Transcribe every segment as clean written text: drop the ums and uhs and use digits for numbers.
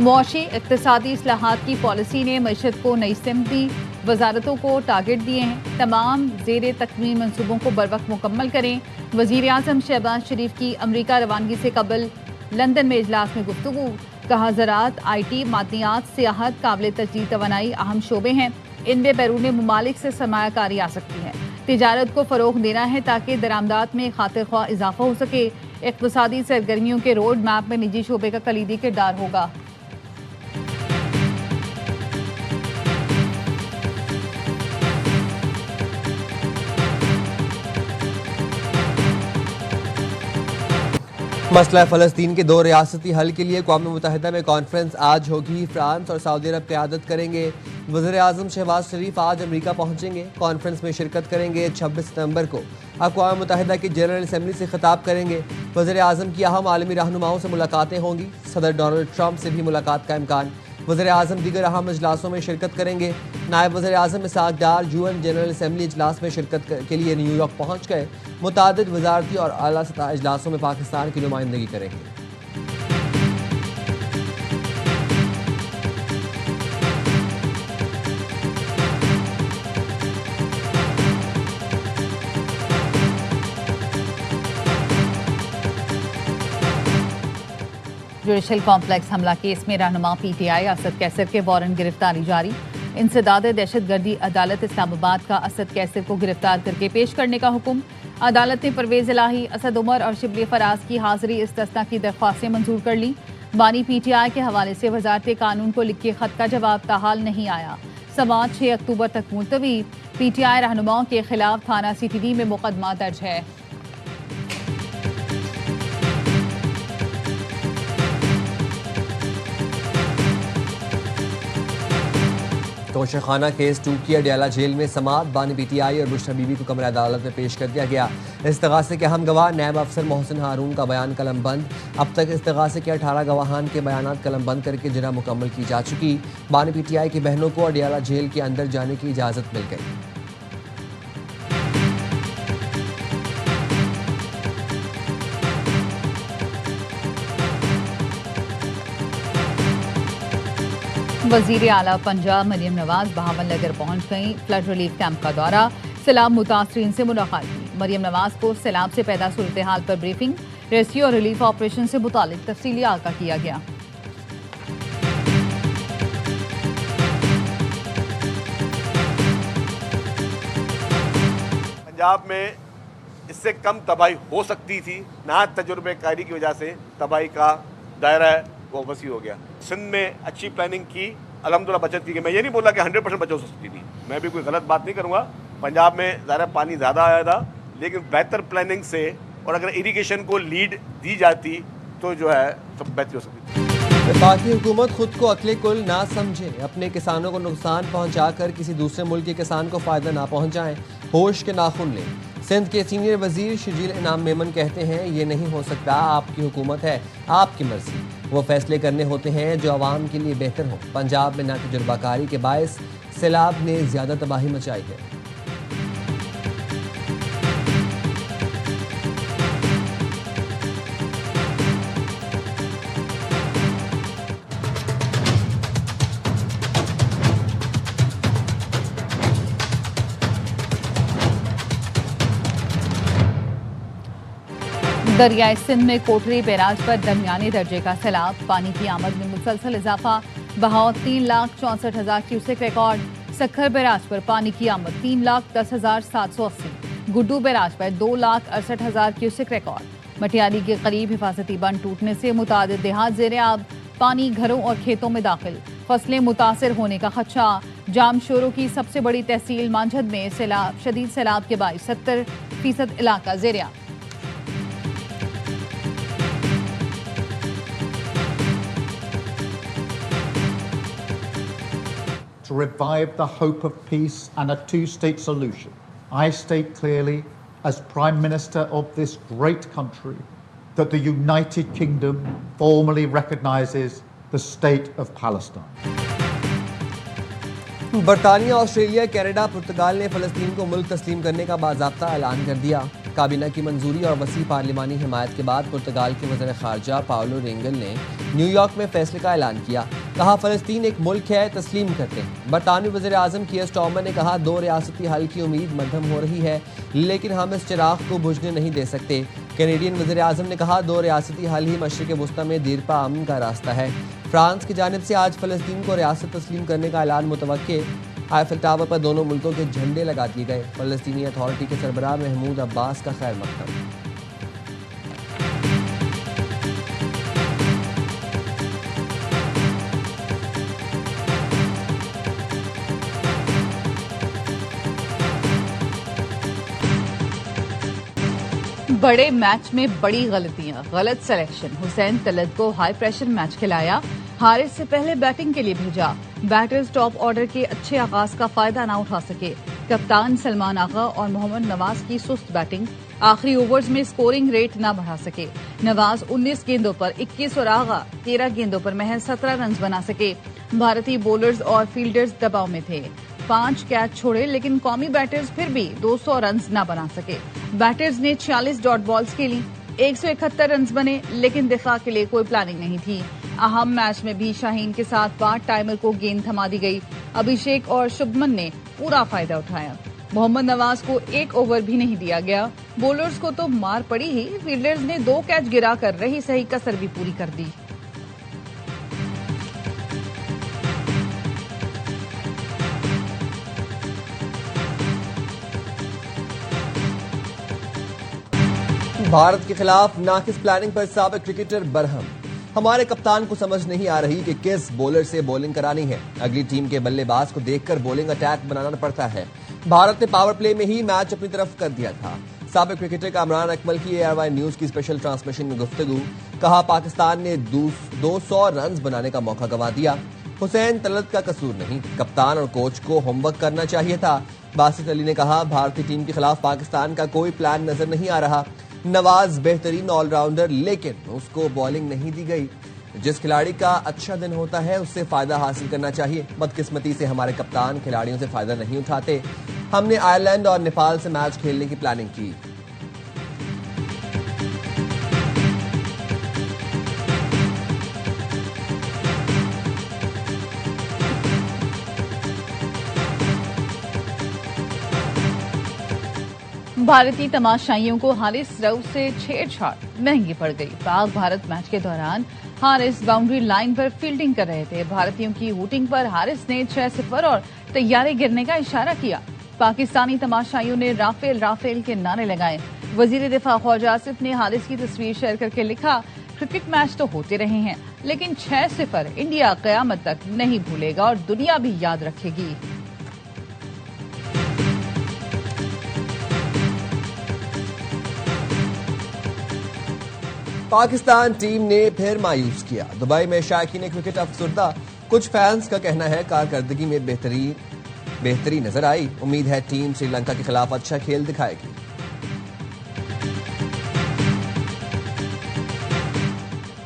मुआशी इक़्तिसादी इस्लाहात की पॉलिसी ने मईशत को नई सिमती वजारतों को टारगेट दिए हैं। तमाम ज़ेर तकमील मनसूबों को बरवक्त मुकम्मल करें। वज़ीर आज़म शहबाज शरीफ की अमरीका रवानगी से कबल लंदन में इजलास में गुफ्तगू। कहा ज़राअत, IT, मादनियात, सियाहत, काबिल तजदीद तवानाई अहम शोबे हैं। इनमें बैरून ममालिक से सरमायाकारी आ सकती है। तिजारत को फ़रोग़ देना है ताकि दरामदात में खातिर ख्वाह इजाफा हो सके। इक़्तिसादी सरगर्मियों के रोड मैप में निजी शोबे का कलीदी किरदार होगा। मसला फ़लस्तीन के 2 रियासती हल के लिए अक़वाम मुत्तहिदा में कॉन्फ्रेंस आज होगी। फ्रांस और सऊदी अरब क़यादत करेंगे। वज़ीर आज़म शहबाज शरीफ आज अमरीका पहुँचेंगे। कॉन्फ्रेंस में शिरकत करेंगे। 26 सितंबर को अक़वाम मुत्तहिदा की जनरल असम्बली से खिताब करेंगे। वज़ीर आज़म की अहम आलमी रहनुमाओं से मुलाकातें होंगी। सदर डोनाल्ड ट्रंप से भी मुलाकात का इम्कान। वज़ीर आज़म दीगर अहम इजलासों में शिरकत करेंगे। नायब वज़ीर आज़म इसहाक़ डार UN जनरल असम्बली इजलास में शिरकत के लिए न्यूयॉर्क पहुँच गए। मुतादिद वज़ारती और आला सतह इजलासों में पाकिस्तान की नुमाइंदगी करेंगे। जुडिशल कॉम्प्लेक्स हमला केस में रहनुमा PTI असद कैसर के वारंट गिरफ्तारी जारी। इंसदाद दहशतगर्दी अदालत इस्लामाबाद का असद कैसर को गिरफ्तार करके पेश करने का हुक्म। अदालत ने परवेज इलाही, असद उमर और शिबली फराज की हाजिरी इस्तिस्ना की दरख्वास्तें मंजूर कर ली। बानी PTI के हवाले से वजारत कानून को लिखे खत का जवाब ताहाल नहीं आया। समाअत 6 अक्टूबर तक मुलतवी। PTI रहनुमाओं के खिलाफ थाना CTD में मुकदमा दर्ज है। तोशाखाना केस 2 की अडयाला जेल में समाअत। बानी PTI और बुशरा बीबी को कमरा अदालत में पेश कर दिया गया। इस्तगासे के अहम गवाह नायब अफसर मोहसिन हारून का बयान कलम बंद। अब तक इस्तगासे के 18 गवाहान के बयानात कलम बंद करके जना मुकम्मल की जा चुकी। बानी PTI की बहनों को अडयाला जेल के अंदर जाने की इजाज़त मिल गई। वज़ीर आला पंजाब मरियम नवाज बहावल नगर पहुँच गई। फ्लड रिलीफ कैंप का दौरा, सैलाब मुतासरीन से मुलाकात की। मरियम नवाज को सैलाब से पैदा सूरत हाल पर ब्रीफिंग, रेस्क्यू और रिलीफ ऑपरेशन से मुतालिक तफसीली आगाह किया गया। पंजाब में इससे कम तबाही हो सकती थी, ना तजुर्बेकारी की वजह से तबाही का दायरा है वो वसी हो गया। सिंध में अच्छी प्लानिंग की, अल्हम्दुलिल्लाह बचत की गई। मैं ये नहीं बोला कि 100% बचत हो सकती थी, मैं भी कोई गलत बात नहीं करूँगा। पंजाब में ज़्यादा पानी ज़्यादा आया था, लेकिन बेहतर प्लानिंग से और अगर इरिगेशन को लीड दी जाती तो जो है सब बेहतरी हो सकती थी। वफाकी हुकूमत खुद को अक्ले कुल ना समझे। अपने किसानों को नुकसान पहुँचाकर किसी दूसरे मुल्क के किसान को फ़ायदा ना पहुँचाएँ। होश के नाखुन लें। सिंध के सीनियर वजीर शजील इनाम मेमन कहते हैं ये नहीं हो सकता, आपकी हुकूमत है, आपकी मर्जी। वो फैसले करने होते हैं जो आवाम के लिए बेहतर हो। पंजाब में नातजुर्बाकारी के बायस सैलाब ने ज़्यादा तबाही मचाई है। दरियाए सिंध में कोटरी बैराज पर दरमियाने दर्जे का सैलाब। पानी की आमद में मुसलसल इजाफा। बहाव 3,64,000 क्यूसेक रिकॉर्ड। सक्खर बैराज पर पानी की आमद 3,10,780। गुड्डू बैराज पर 2,68,000 क्यूसेक रिकॉर्ड। मटियाली के करीब हिफाजती बंद टूटने से मुतादिद देहात ज़ेरे आब। पानी घरों और खेतों में दाखिल। फसलें मुतासर होने का खदशा। जामशोरों की सबसे बड़ी तहसील मांझद में शदीद सैलाब के बायस 70% इलाका ज़ेरे आब। To revive the hope of peace and a two-state solution, I state clearly, as Prime Minister of this great country, that the United Kingdom formally recognises the State of Palestine. बरतानिया, ऑस्ट्रेलिया, कनाडा, पुर्तगाल ने फ़लस्तीन को मुल्क तस्लीम करने का बाज़ाब्ता ऐलान कर दिया। काबीना की मंजूरी और वसी पार्लिमानी हिमायत के बाद पुर्तगाल के वज़ीर ख़ारजा पाउलो रेंगल ने न्यूयॉर्क में फैसले का ऐलान किया। कहा, फ़लस्तीन एक मुल्क है, तस्लीम करते हैं। बरतानवी वज़ीर आज़म कीयर स्टारमर ने कहा, 2 रियासती हल की उम्मीद मध्यम हो रही है, लेकिन हम इस चिराग को बुझने नहीं दे सकते। कैनेडियन वज़ीर आज़म ने कहा, 2 रियासती हल ही मशरिक़ वुस्ता में दीरपा अमन का रास्ता है। फ्रांस की जानिब से आज फ़लस्तीन को रियासत तस्लीम करने का ऐलान मुतवक्के। आईफिल टावर पर दोनों मुल्कों के झंडे लगा दिए गए। फ़लस्तीनी अथॉरिटी के सरबराह महमूद अब्बास का खैर मकदम। बड़े मैच में बड़ी गलतियां, गलत सिलेक्शन। हुसैन तलत को हाई प्रेशर मैच खिलाया, हारिस से पहले बैटिंग के लिए भेजा। बैटर्स टॉप ऑर्डर के अच्छे आगाज का फायदा न उठा सके। कप्तान सलमान आगा और मोहम्मद नवाज की सुस्त बैटिंग, आखिरी ओवर्स में स्कोरिंग रेट न बढ़ा सके। नवाज 19 गेंदों पर 21 और आगा 13 गेंदों पर महज 17 रन बना सके। भारतीय बॉलर्स और फील्डर्स दबाव में थे। 5 कैच छोड़े, लेकिन कौमी बैटर्स फिर भी 200 रन न बना सके। बैटर्स ने 46 डॉट बॉल्स खेली, 171 रन बने, लेकिन दिफा के लिए कोई प्लानिंग नहीं थी। अहम मैच में भी शाहीन के साथ पार्ट टाइमर को गेंद थमा दी गई। अभिषेक और शुभमन ने पूरा फायदा उठाया। मोहम्मद नवाज को 1 ओवर भी नहीं दिया गया। बॉलर्स को तो मार पड़ी ही, फील्डर्स ने 2 कैच गिराकर रही सही कसर भी पूरी कर दी। भारत के खिलाफ नाकिस प्लानिंग पर साबिक क्रिकेटर बरहम। हमारे कप्तान को समझ नहीं आ रही कि किस बॉलर से बॉलिंग करानी है। अगली टीम के बल्लेबाज को देखकर बॉलिंग अटैक बनाना पड़ता है। भारत ने पावर प्ले में ही मैच अपनी तरफ कर दिया था। साबिक क्रिकेटर कामरान अकमल की ARY न्यूज की स्पेशल ट्रांसमिशन में गुफ्तगू। कहा, पाकिस्तान ने 200 रन बनाने का मौका गंवा दिया। हुसैन तलत का कसूर नहीं, कप्तान और कोच को होमवर्क करना चाहिए था। बासित अली ने कहा, भारतीय टीम के खिलाफ पाकिस्तान का कोई प्लान नजर नहीं आ रहा। नवाज बेहतरीन ऑलराउंडर, लेकिन उसको बॉलिंग नहीं दी गई। जिस खिलाड़ी का अच्छा दिन होता है उससे फायदा हासिल करना चाहिए। बदकिस्मती से हमारे कप्तान खिलाड़ियों से फायदा नहीं उठाते। हमने आयरलैंड और नेपाल से मैच खेलने की प्लानिंग की। भारतीय तमाशाइयों को हारिस रऊफ से छेड़छाड़ महंगी पड़ गई। पाक भारत मैच के दौरान हारिस बाउंड्री लाइन पर फील्डिंग कर रहे थे। भारतीयों की हूटिंग पर हारिस ने 6-0 और तैयारी गिरने का इशारा किया। पाकिस्तानी तमाशाइयों ने राफेल राफेल के नारे लगाए। वजीर दिफा ख्वाजा आसिफ ने हारिस की तस्वीर शेयर करके लिखा, क्रिकेट मैच तो होते रहे हैं, लेकिन 6-0 इंडिया कयामत तक नहीं भूलेगा और दुनिया भी याद रखेगी। पाकिस्तान टीम ने फिर मायूस किया। दुबई में शायकीन क्रिकेट अफसरदा। कुछ फैंस का कहना है कारकर्दगी में बेहतरी नजर आई। उम्मीद है टीम श्रीलंका के खिलाफ अच्छा खेल दिखाएगी।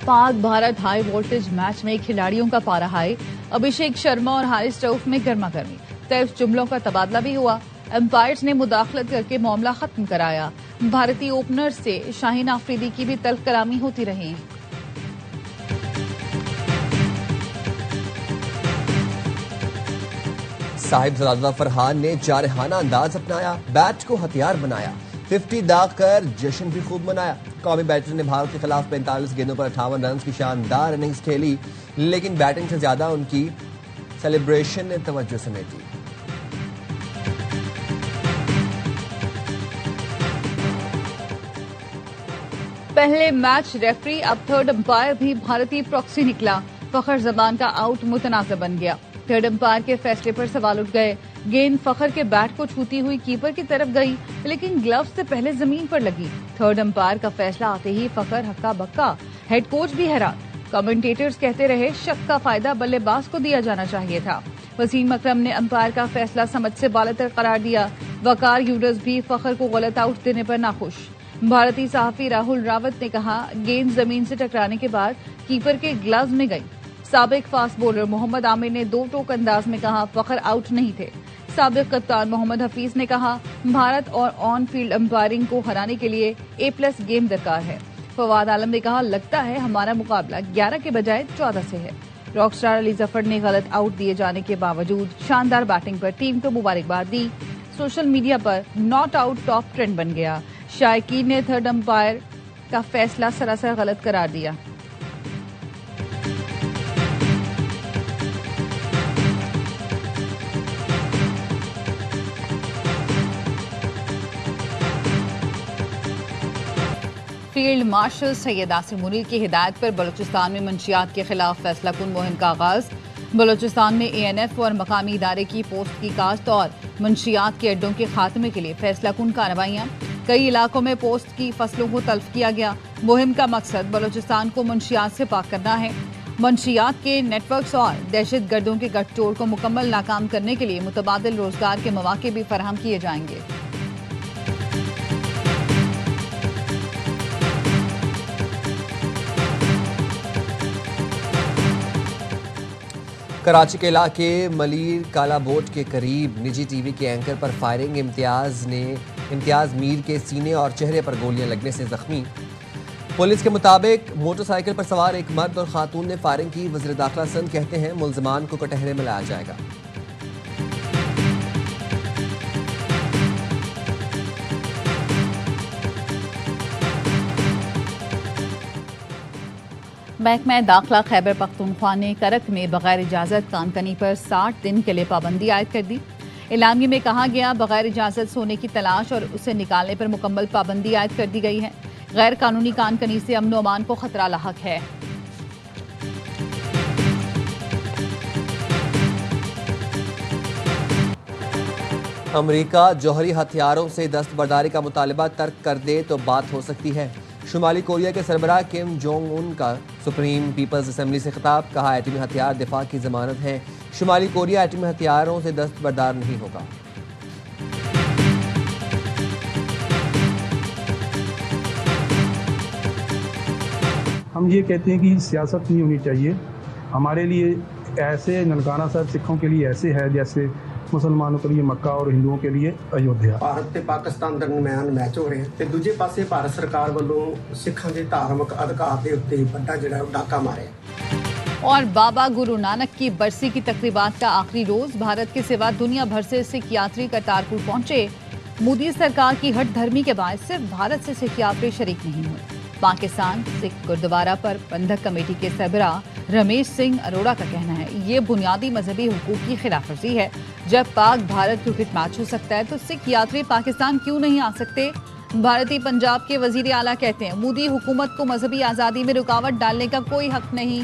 Pak Bharat high voltage match में खिलाड़ियों का पारा हाई। अभिषेक शर्मा और हारिस रऊफ में गर्मा गर्मी, तर्फ जुमलों का तबादला भी हुआ। एम्पायर्स ने मुदाखलत करके मामला खत्म कराया। भारतीय ओपनर से शाहीन आफरीदी की भी तल्ख कलामी होती रही। साहिबजादा फरहान ने जारहाना अंदाज अपनाया, बैट को हथियार बनाया। 50 दाग कर जश्न भी खूब मनाया। कौमी बैटर ने भारत के खिलाफ 45 गेंदों पर 58 रन की शानदार इनिंग्स खेली, लेकिन बैटिंग से ज्यादा उनकी सेलिब्रेशन ने तवज्जो समेटी। पहले मैच रेफरी, अब थर्ड अंपायर भी भारतीय प्रॉक्सी निकला। फखर जमान का आउट मुतनाज़ बन गया। थर्ड अंपायर के फैसले पर सवाल उठ गए। गेंद फखर के बैट को छूती हुई कीपर की तरफ गई, लेकिन ग्लव्स से पहले जमीन पर लगी। थर्ड अंपायर का फैसला आते ही फखर हक्का बक्का, हेड कोच भी हैरान। कमेंटेटर्स कहते रहे शक का फायदा बल्लेबाज को दिया जाना चाहिए था। वसीम अकरम ने अंपायर का फैसला समझ से बालातर करार दिया। वकार यूडर्स भी फखर को गलत आउट देने पर नाखुश। भारतीय सहाफी राहुल रावत ने कहा, गेंद जमीन से टकराने के बाद कीपर के ग्लव्स में गई। साबिक फास्ट बॉलर मोहम्मद आमिर ने 2 टोक अंदाज में कहा, फखर आउट नहीं थे। साबिक कप्तान मोहम्मद हफीज ने कहा, भारत और ऑन फील्ड अंपायरिंग को हराने के लिए A+ गेम दरकार है। फवाद आलम ने कहा, लगता है हमारा मुकाबला 11 के बजाय 14 से है। रॉकस्टार अली जफर ने गलत आउट दिए जाने के बावजूद शानदार बैटिंग पर टीम को मुबारकबाद दी। सोशल मीडिया पर नॉट आउट टॉप ट्रेंड बन गया। शायकीन ने थर्ड अंपायर का फैसला सरासर गलत करार दिया। फील्ड मार्शल सैयद आसिम मुनीर की हिदायत पर बलूचिस्तान में मंशियात के खिलाफ फैसला कुन मुहिम का आगाज। बलूचिस्तान में ANF और मकामी इदारे की पोस्ट की काश्त और मंशियात के अड्डों के खात्मे के लिए फैसला कुन कार्रवाइयाँ। कई इलाकों में पोस्ट की फसलों को तल्फ किया गया। मुहिम का मकसद बलूचिस्तान को मंशियात से पाक करना है। मंशियात के नेटवर्क्स और दहशत गर्दों के गठजोड़ को मुकम्मल नाकाम करने के लिए मुतबादिल रोजगार के मौके भी फराहम किए जाएंगे। कराची के इलाके मलीर काला बोट के करीब निजी टीवी के एंकर पर फायरिंग। इम्तियाज मीर के सीने और चेहरे पर गोलियां लगने से जख्मी। पुलिस के मुताबिक मोटरसाइकिल पर सवार एक मर्द और खातून ने फायरिंग की। वज़ीर दाखिला सिंध कहते हैं मुल्ज़िमान को कटहरे में लाया जाएगा। महकमा दाखिला खैबर पख्तूनख्वा ने करक में बगैर इजाज़त कानकनी पर 60 दिन के लिए पाबंदी आयद कर दी। एलामिया में कहा गया, बगैर इजाज़त सोने की तलाश और उसे निकालने पर मुकम्मल पाबंदी आयद कर दी गई है। गैर कानूनी कानकनी से अमन व अमान को खतरा लाहक है। अमेरिका जौहरी हथियारों से दस्तबरदारी का मुतालबा तर्क कर दे तो बात हो सकती है। शुमाली कोरिया के सरबराह किम जोंग उन का सुप्रीम पीपल्स असेंबली से खिताब। कहा, एटमी हथियार दिफा की जमानत है। शुमाली कोरिया एटमी हथियारों से दस्तबरदार नहीं होगा। हम ये कहते हैं कि सियासत नहीं होनी चाहिए। हमारे लिए ऐसे ननकाना साहब सिखों के लिए ऐसे है जैसे मुसलमानों के लिए मक्का और हिंदुओं के लिए अयोध्या। ਭਾਰਤ ਤੇ ਪਾਕਿਸਤਾਨ ਦਰਮਿਆਨ ਮੈਚ ਹੋ ਰਿਹਾ ਤੇ ਦੂਜੇ ਪਾਸੇ ਭਾਰਤ ਸਰਕਾਰ ਵੱਲੋਂ ਸਿੱਖਾਂ ਦੇ ਧਾਰਮਿਕ ਅਧਿਕਾਰ ਦੇ ਉੱਤੇ ਵੱਡਾ ਜਿਹੜਾ ਡਾਕਾ ਮਾਰਿਆ। और बाबा गुरु नानक की बरसी की तकरीबात का आखिरी रोज भारत के सिवा दुनिया भर से सिख यात्री करतारपुर पहुंचे। मोदी सरकार की हट धर्मी के बाद सिर्फ भारत से सिख यात्री शरीक नहीं हुए। पाकिस्तान सिख गुरुद्वारा पर प्रबंधक कमेटी के सरबराह रमेश सिंह अरोड़ा का कहना है, ये बुनियादी मजहबी हुकूक की खिलाफवर्जी है। जब पाक भारत क्रिकेट मैच हो सकता है तो सिख यात्री पाकिस्तान क्यों नहीं आ सकते। भारतीय पंजाब के वजीर आला कहते हैं, मोदी हुकूमत को मजहबी आज़ादी में रुकावट डालने का कोई हक नहीं।